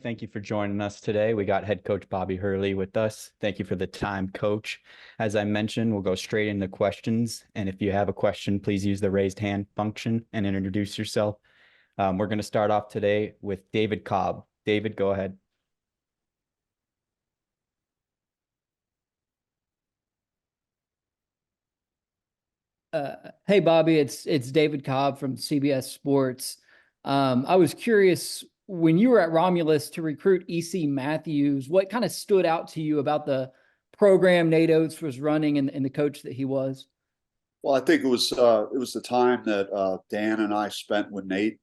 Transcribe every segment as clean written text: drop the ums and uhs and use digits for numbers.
Thank you for joining us today. We got head coach Bobby Hurley with us. Thank you for the time, coach. As I mentioned, we'll go straight into questions. And if you have a question, please use the raised hand function and introduce yourself. We're going to start off today with David Cobb. David, go ahead. Hey, Bobby, it's David Cobb from CBS Sports. I was curious, when you were at Romulus to recruit E.C. Matthews, what kind of stood out to you about the program Nate Oates was running and the coach that he was? Well, I think it was the time that Dan and I spent with Nate,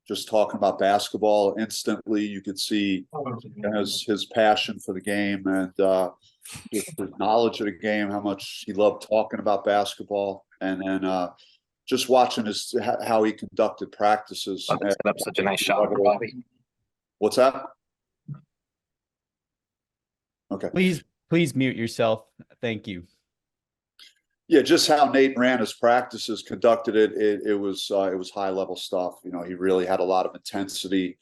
just talking about basketball. Instantly, you could see his passion for the game and just his knowledge of the game, how much he loved talking about basketball, and then just watching how he conducted practices. Set up such a nice shot for Bobby. What's that? Okay. Please mute yourself. Thank you. Yeah, just how Nate ran his practices, conducted it was high level stuff. You know, he really had a lot of intensity.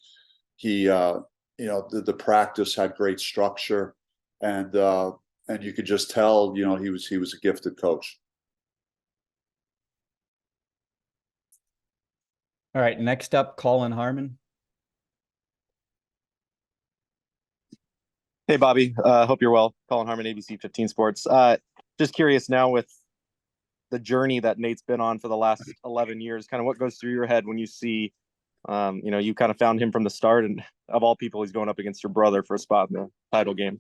He the practice had great structure, and you could just tell, you know, he was a gifted coach. All right, next up, Colin Harmon. Hey, Bobby. Hope you're well. Colin Harmon, ABC 15 Sports. Just curious now, with the journey that Nate's been on for the last 11 years, kind of what goes through your head when you see, you kind of found him from the start, and of all people, he's going up against your brother for a spot in the title game.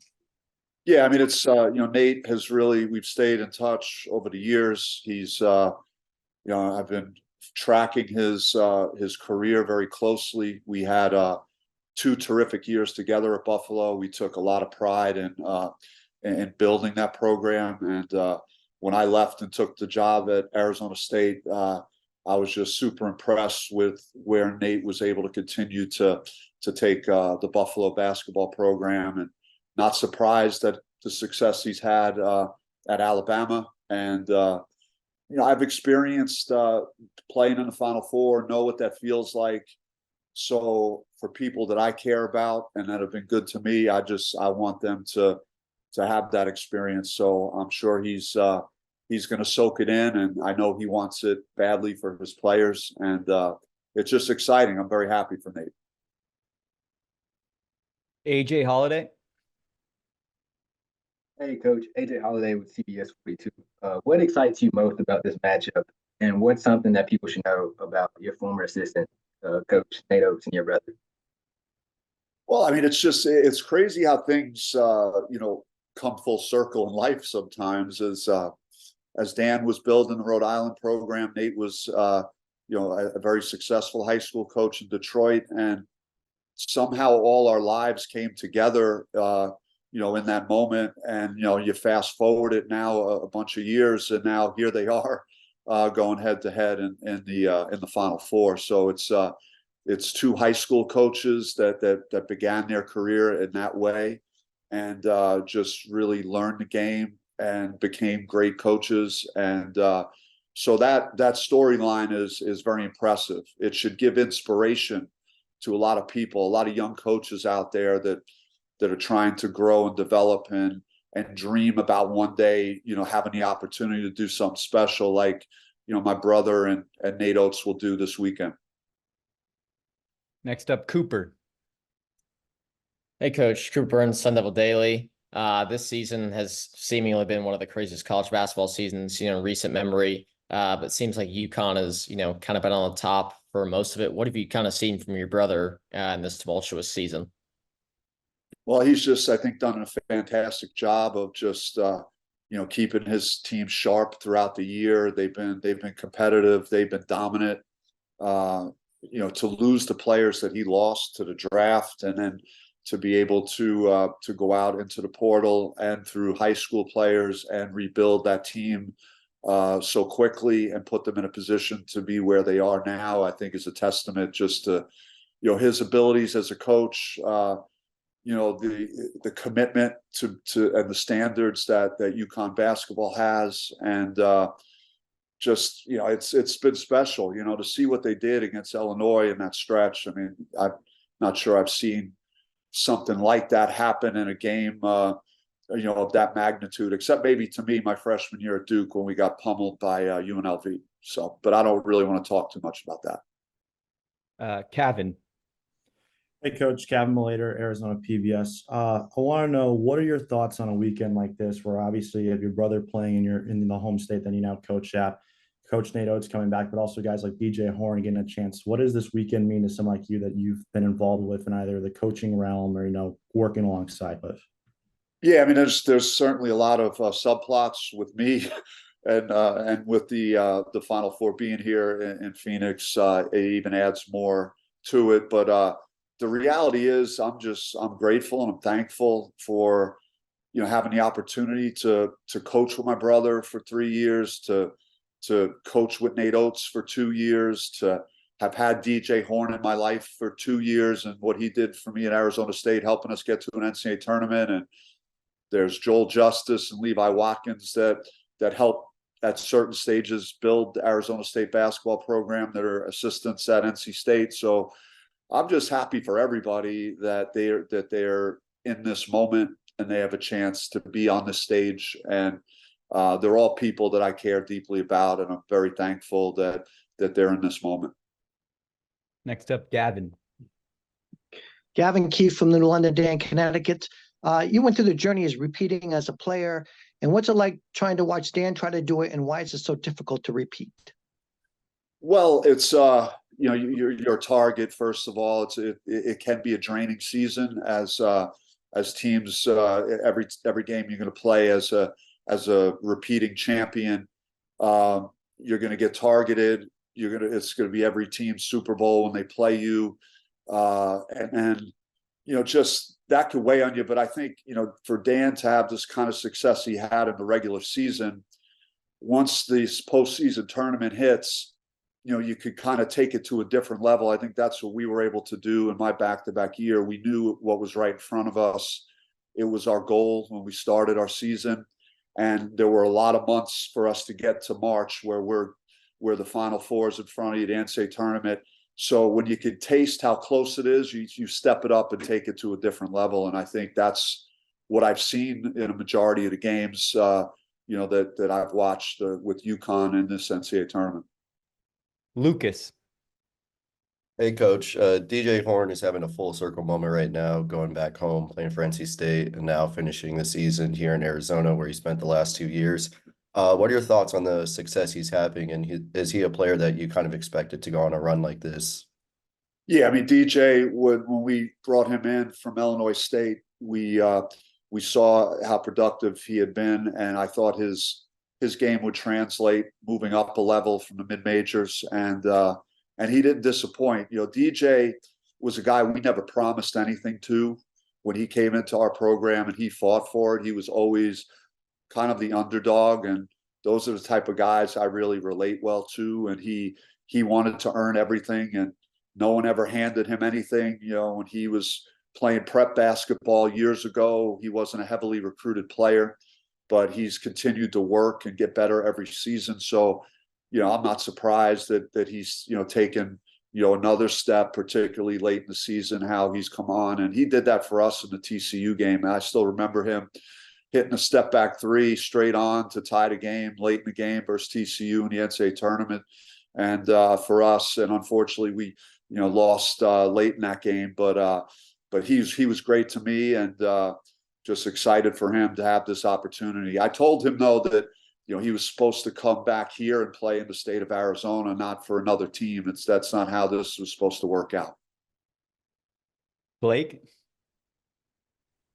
Yeah, I mean, it's, Nate has really, we've stayed in touch over the years. He's, I've been tracking his career very closely. We had 2 terrific years together at Buffalo. We took a lot of pride in building that program. And when I left and took the job at Arizona State, I was just super impressed with where Nate was able to continue to take the Buffalo basketball program, and not surprised at the success he's had at Alabama. And I've experienced playing in the Final Four, know what that feels like. So for people that I care about and that have been good to me, I want them to have that experience. So I'm sure he's going to soak it in, and I know he wants it badly for his players. And it's just exciting. I'm very happy for Nate. AJ Holiday. Hey, Coach. AJ Holiday with CBS 42. What excites you most about this matchup, and what's something that people should know about your former assistant, Coach Nate Oates, and your brother? Well, I mean, it's crazy how things, come full circle in life sometimes. As Dan was building the Rhode Island program, Nate was, a very successful high school coach in Detroit, and somehow all our lives came together, in that moment. And, you fast forward it now a bunch of years, and now here they are going head to head in the Final Four. So it's 2 high school coaches that began their career in that way, and just really learned the game and became great coaches. And so that storyline is very impressive. It should give inspiration to a lot of people, a lot of young coaches out there that are trying to grow and develop and dream about one day, having the opportunity to do something special like, my brother and Nate Oates will do this weekend. Next up, Cooper. Hey, Coach. Cooper and Sun Devil Daily. This season has seemingly been one of the craziest college basketball seasons, in recent memory. But it seems like UConn has, kind of been on the top for most of it. What have you kind of seen from your brother in this tumultuous season? Well, he's just, I think, done a fantastic job of just, keeping his team sharp throughout the year. They've been competitive. They've been dominant. To lose the players that he lost to the draft, and then to be able to go out into the portal and through high school players and rebuild that team so quickly and put them in a position to be where they are now, I think is a testament just to, his abilities as a coach, the commitment to and the standards that UConn basketball has. And just, it's been special, to see what they did against Illinois in that stretch. I mean, I'm not sure I've seen something like that happen in a game, of that magnitude, except maybe to me, my freshman year at Duke when we got pummeled by UNLV. So, but I don't really want to talk too much about that. Kevin. Hey, Coach, Kevin Malater, Arizona PBS. I want to know, what are your thoughts on a weekend like this, where obviously you have your brother playing in the home state that you now coach at, Coach Nate Oates coming back, but also guys like DJ Horn getting a chance. What does this weekend mean to someone like you that you've been involved with in either the coaching realm or working alongside with? Yeah, I mean, there's certainly a lot of subplots with me, and with the Final Four being here in Phoenix, it even adds more to it. But the reality is, I'm grateful and I'm thankful for having the opportunity to coach with my brother for 3 years, to coach with Nate Oates for 2 years, to have had DJ Horn in my life for 2 years, and what he did for me at Arizona State, helping us get to an NCAA tournament. And there's Joel Justice and Levi Watkins that help at certain stages build the Arizona State basketball program, that are assistants at NC State. So I'm just happy for everybody that they're in this moment and they have a chance to be on this stage. And they're all people that I care deeply about, and I'm very thankful that they're in this moment. Next up, Gavin. Gavin Keefe from the New London Day in Connecticut. You went through the journey as repeating as a player, and what's it like trying to watch Dan try to do it, and why is it so difficult to repeat? Well, it's your target, first of all. It can be a draining season as teams, every game you're going to play as a repeating champion. You're going to get targeted. It's going to be every team's Super Bowl when they play you, and just that could weigh on you. But I think for Dan to have this kind of success he had in the regular season, once this postseason tournament hits, you could kind of take it to a different level. I think that's what we were able to do in my back-to-back year. We knew what was right in front of us. It was our goal when we started our season, and there were a lot of months for us to get to March where the Final Four is in front of you, the NCAA tournament. So when you can taste how close it is, you step it up and take it to a different level. And I think that's what I've seen in a majority of the games, that I've watched with UConn in this NCAA tournament. Lucas. Hey, Coach. DJ Horn is having a full circle moment right now, going back home, playing for NC State, and now finishing the season here in Arizona, where he spent the last 2 years. What are your thoughts on the success he's having, and is he a player that you kind of expected to go on a run like this? Yeah, I mean, DJ, when we brought him in from Illinois State, we saw how productive he had been, and I thought his game would translate moving up a level from the mid-majors, and he didn't disappoint. DJ was a guy we never promised anything to when he came into our program, and he fought for it. He was always kind of the underdog, and those are the type of guys I really relate well to. And he wanted to earn everything, and no one ever handed him anything. When he was playing prep basketball years ago, he wasn't a heavily recruited player, but he's continued to work and get better every season. So, I'm not surprised that he's, taken, another step, particularly late in the season, how he's come on. And he did that for us in the TCU game. And I still remember him hitting a step back three straight on to tie the game late in the game versus TCU in the NCAA tournament. And for us, and unfortunately we, lost late in that game, but he was great to me, and just excited for him to have this opportunity. I told him though that, he was supposed to come back here and play in the state of Arizona, not for another team. That's not how this was supposed to work out. Blake.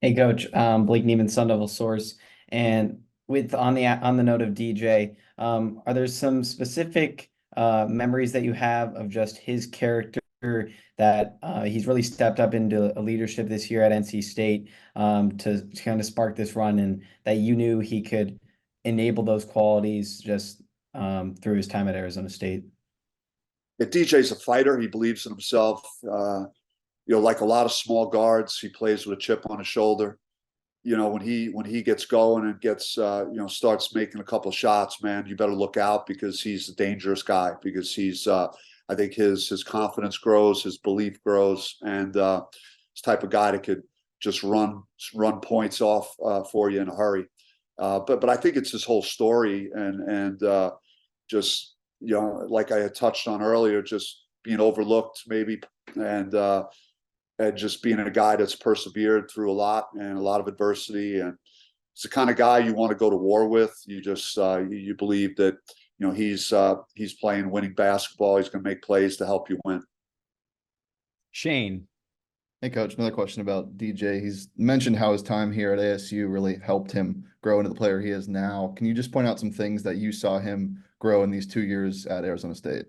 Hey, Coach. Blake Neiman, Sun Devil Source. And on the note of DJ, are there some specific memories that you have of just his character that he's really stepped up into a leadership this year at NC State to kind of spark this run, and that you knew he could enable those qualities just through his time at Arizona State? DJ's a fighter. He believes in himself. Like a lot of small guards, he plays with a chip on his shoulder. When he gets going and gets starts making a couple of shots, man, you better look out, because he's a dangerous guy, because he's I think his confidence grows, his belief grows, and this type of guy that could just run points off for you in a hurry. But I think it's his whole story, and just, you know, like I had touched on earlier, just being overlooked maybe, and just being a guy that's persevered through a lot and a lot of adversity, and it's the kind of guy you want to go to war with. You just you believe that, you know, he's playing winning basketball. He's going to make plays to help you win. Shane. Hey, Coach, another question about DJ. He's mentioned how his time here at ASU really helped him grow into the player he is now. Can you just point out some things that you saw him grow in these 2 years at Arizona State?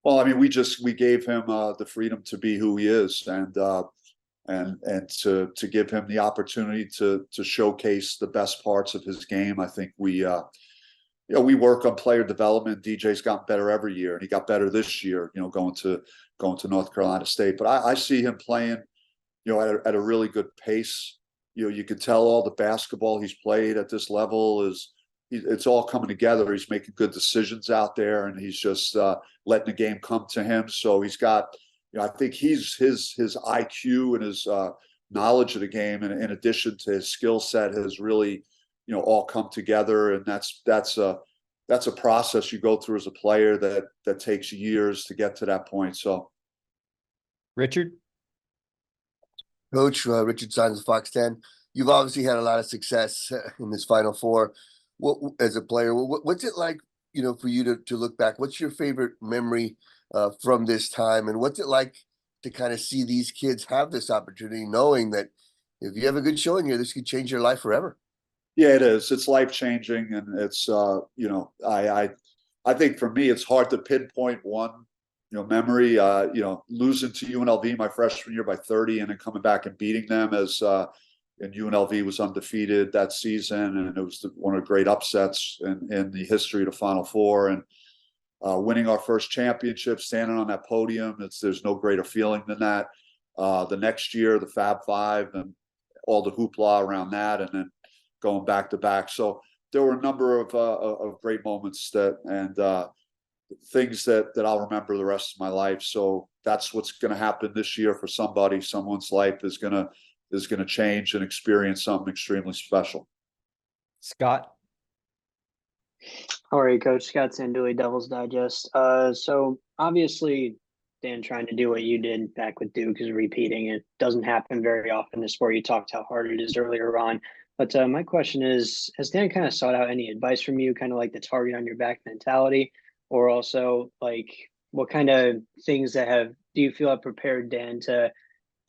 Well, I mean, we gave him the freedom to be who he is, and to give him the opportunity to showcase the best parts of his game. I think we work on player development. DJ's gotten better every year, and he got better this year, you know, going to North Carolina State. But I see him playing, you know, at a really good pace. You know, you can tell all the basketball he's played at this level it's all coming together. He's making good decisions out there, and he's just letting the game come to him. So he's got, you know, I think his IQ and his knowledge of the game, and in addition to his skill set, has really, you know, all come together. And that's a process you go through as a player that takes years to get to that point. So, Richard. Coach, Richard Signs of Fox 10. You've obviously had a lot of success in this Final Four. As a player, what's it like, you know, for you to look back? What's your favorite memory from this time, and what's it like to kind of see these kids have this opportunity, knowing that if you have a good showing here, this could change your life forever? Yeah, it is. It's life changing, and it's you know, I think for me, it's hard to pinpoint one, you know, memory. You know, losing to UNLV my freshman year by 30, and then coming back and beating them and UNLV was undefeated that season, and it was one of the great upsets in the history of the Final Four. And winning our first championship, standing on that podium, there's no greater feeling than that. The next year, the Fab Five and all the hoopla around that, and then going back to back. So there were a number of great moments and things that I'll remember the rest of my life. So that's what's going to happen this year for somebody. Someone's life is going to change and experience something extremely special. Scott. All right, Coach. Scott Sanduli, Devil's Digest. So obviously, Dan, trying to do what you did back with Duke is repeating. It doesn't happen very often in the sport. You talked how hard it is earlier on. But my question is, has Dan kind of sought out any advice from you, kind of like the target on your back mentality, or also like what kind of things do you feel have prepared Dan to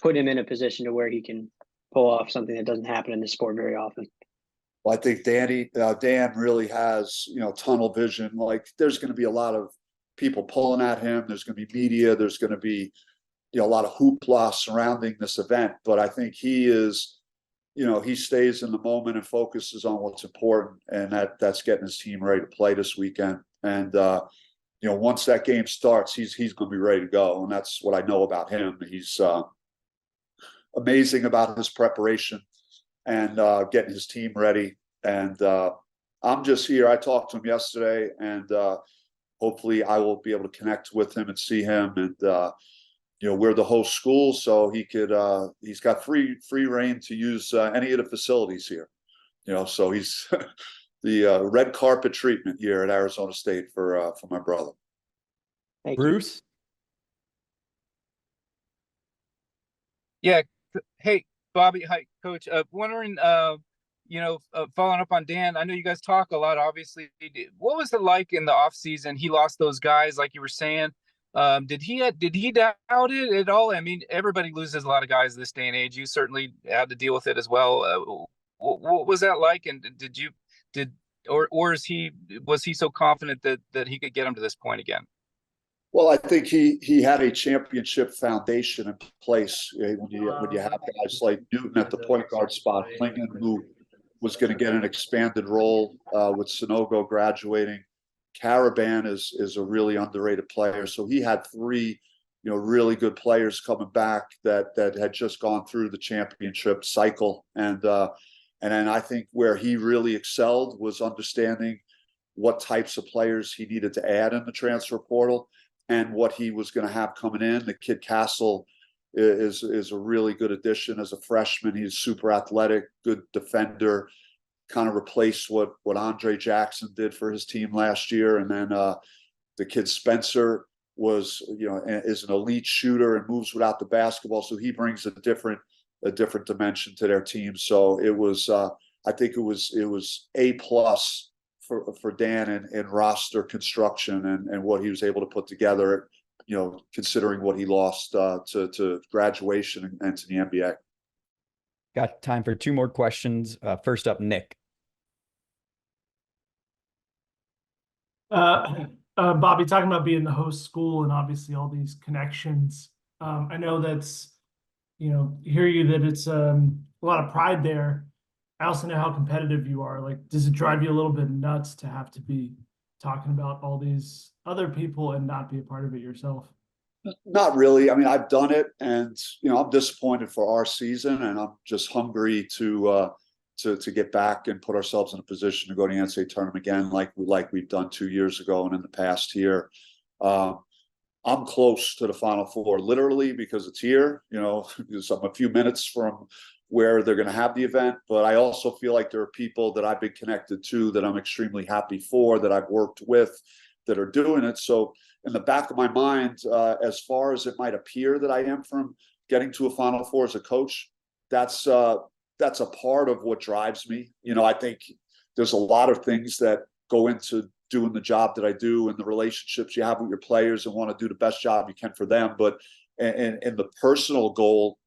put him in a position to where he can pull off something that doesn't happen in the sport very often? Well, I think Dan really has, you know, tunnel vision. Like, there's going to be a lot of people pulling at him. There's going to be media. There's going to be, you know, a lot of hoopla surrounding this event. But I think he is, you know, he stays in the moment and focuses on what's important, and that's getting his team ready to play this weekend. And you know, once that game starts, he's going to be ready to go, and that's what I know about him. He's amazing about his preparation and getting his team ready. And I'm just here. I talked to him yesterday, and hopefully I will be able to connect with him and see him. And you know, we're the host school, so he's got free reign to use any of the facilities here. You know, so he's the red carpet treatment here at Arizona State for my brother. Thank Bruce. Yeah. Hey, Bobby. Hi, Coach. Wondering, you know, following up on Dan, I know you guys talk a lot, obviously. What was it like in the off season? He lost those guys, like you were saying. Did he doubt it at all? I mean, everybody loses a lot of guys this day and age. You certainly had to deal with it as well. What was that like? And was he so confident that he could get him to this point again? Well, I think he had a championship foundation in place when you have guys like Newton at the point guard spot, Klingon, who was going to get an expanded role with Sonogo graduating. Caravan is a really underrated player. So he had three, you know, really good players coming back that had just gone through the championship cycle. And then I think where he really excelled was understanding what types of players he needed to add in the transfer portal and what he was going to have coming in. The kid Castle is a really good addition as a freshman. He's super athletic, good defender, kind of replaced what Andre Jackson did for his team last year. And then the kid Spencer was, is an elite shooter and moves without the basketball, so he brings a different dimension to their team. So it was, I think it was A+ for Dan and roster construction and what he was able to put together, considering what he lost to graduation and to the NBA. Got time for 2 more questions. First up, Nick. Bobby, talking about being the host school and obviously all these connections. I know that's, hear you that it's a lot of pride there. I also know how competitive you are. Like, does it drive you a little bit nuts to have to be talking about all these other people and not be a part of it yourself? Not really. I mean, I've done it, and I'm disappointed for our season, and I'm just hungry to get back and put ourselves in a position to go to the NCAA tournament again, like we've done 2 years ago and in the past year. I'm close to the Final Four, literally, because it's here. Because I'm a few minutes from where they're going to have the event, but I also feel like there are people that I've been connected to that I'm extremely happy for, that I've worked with, that are doing it. So in the back of my mind, as far as it might appear that I am from getting to a Final Four as a coach, that's a part of what drives me. I think there's a lot of things that go into doing the job that I do and the relationships you have with your players and want to do the best job you can for them. But and the personal goal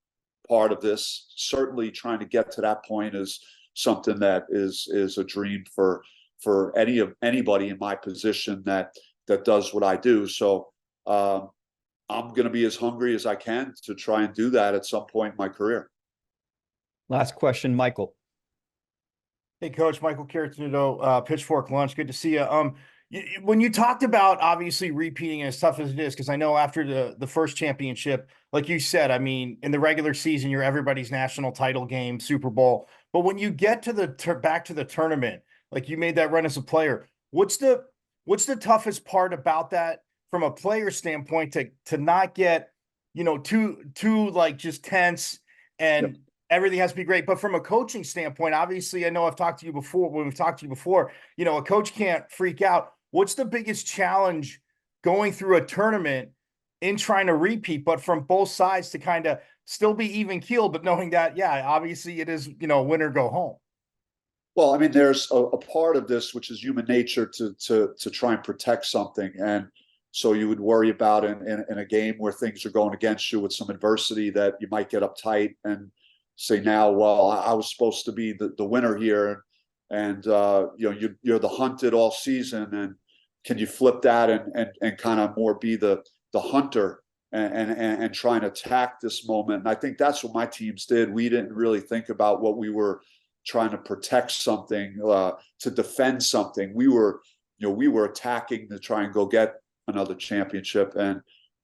part of this, certainly trying to get to that point is something that is a dream for anybody in my position that does what I do. So I'm going to be as hungry as I can to try and do that at some point in my career. Last question, Michael. Hey, Coach. Michael Caratudo, Pitchfork Lunch. Good to see you. When you talked about obviously repeating as tough as it is, because I know after the first championship, like you said, I mean, in the regular season, you're everybody's national title game, Super Bowl. But when you get to back to the tournament, like you made that run as a player, what's the toughest part about that from a player standpoint to not get, too like just tense and Yep. Everything has to be great. But from a coaching standpoint, obviously, I know I've talked to you before, when we've talked to you before, a coach can't freak out. What's the biggest challenge going through a tournament in trying to repeat, but from both sides to kind of still be even keeled, but knowing that, yeah, obviously it is, win or go home? Well, I mean, there's a part of this, which is human nature to try and protect something. And so you would worry about in a game where things are going against you with some adversity that you might get uptight and say, now, well, I was supposed to be the winner here. And, you're the hunted all season. And can you flip that and kind of more be the hunter and try and attack this moment? And I think that's what my teams did. We didn't really think about what we were trying to protect something, to defend something. We were attacking to try and go get another championship. And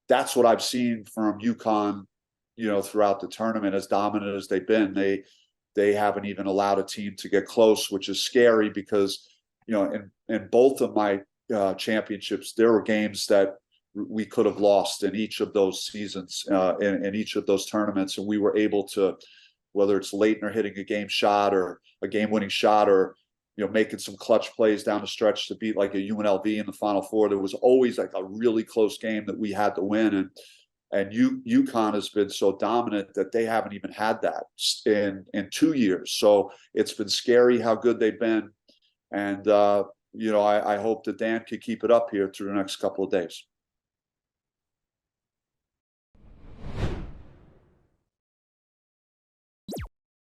that's what I've seen from UConn, throughout the tournament. As dominant as they've been, they haven't even allowed a team to get close, which is scary because, in both of my championships, there were games that we could have lost in each of those seasons, in each of those tournaments. And we were able to, whether it's Leitner hitting a game shot or a game-winning shot, or making some clutch plays down the stretch to beat like a UNLV in the Final Four, there was always like a really close game that we had to win. And UConn has been so dominant that they haven't even had that in 2 years. So it's been scary how good they've been. And I hope that Dan can keep it up here through the next couple of days.